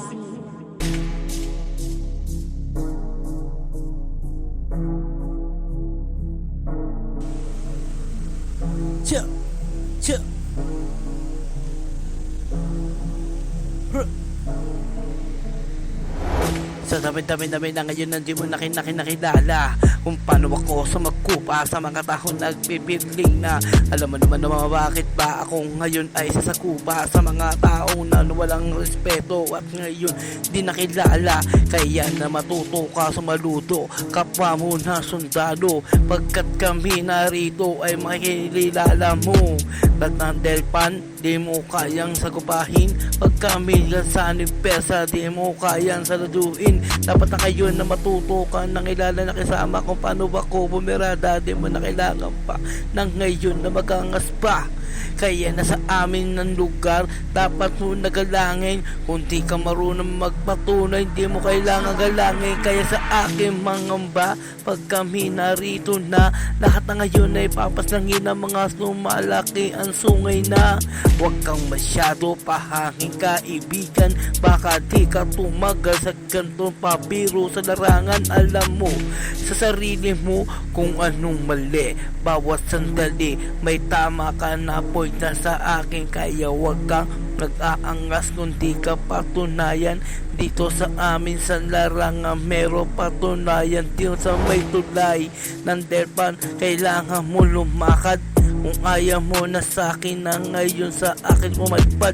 Cha, cha. Sa dami-dami na ngayon hindi mo nakilala kung paano ako sa magkupa sa mga tao nagpipiling na. Alam mo naman bakit ba ako ngayon ay sasakupa sa mga tao na walang respeto at ngayon di nakilala. Kaya na matuto ka sa maluto, kapwa mo na sundalo, pagkat kami narito ay makikilala mo. Ba't ng delpan di mo kayang sagupahin, pag kami lansanin pesa di mo kayang saladuin. Dapat na kayo na matuto ka nang ilala na kasama kung paano ba ko bumirada. Di mo na kailangan pa nang ngayon na magangas pa. Kaya nasa amin ng lugar dapat mo nagalangin. Kung di ka marunong magpatunay di mo kailangan galangin. Kaya sa akin mangamba pag kami narito na, lahat na ngayon ay papaslangin ng mga sumalaki ang sungay na. Huwag kang masyado pahangin kaibigan, baka di ka tumagal sa gantong pabiro sa larangan. Alam mo sa sarili mo kung anong mali, bawat sandali may tama ka na point na sa akin. Kaya huwag kang nag-aangas kung di ka patunayan. Dito sa amin sa larangan meron patunayan. Dito sa may tulay ng delpan kailangan mo lumakad. Kung ayaw mo na sa akin na ngayon sa akin pumalpad,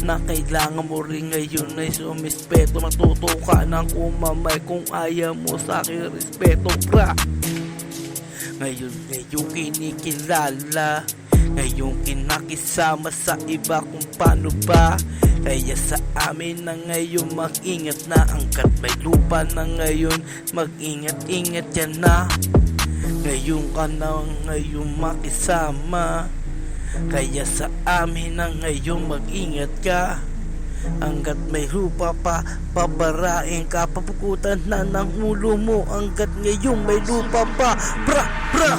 na kailangan mo rin ngayon ay sumispeto. Matuto ka ng kumamay kung ayaw mo sa akin respeto pra. Ngayon kinikilala, ngayon kinakisama sa iba kung paano ba. Kaya sa amin na ngayon mag-ingat na, angkat may lupa na ngayon mag-ingat-ingat yan na. Ngayon ka na ngayon makisama, kaya sa amin na ngayon mag-ingat ka. Hanggat may lupa pa, babarain ka, papukutan na ng ulo mo. Hanggat ngayon may lupa pa, bra, bra.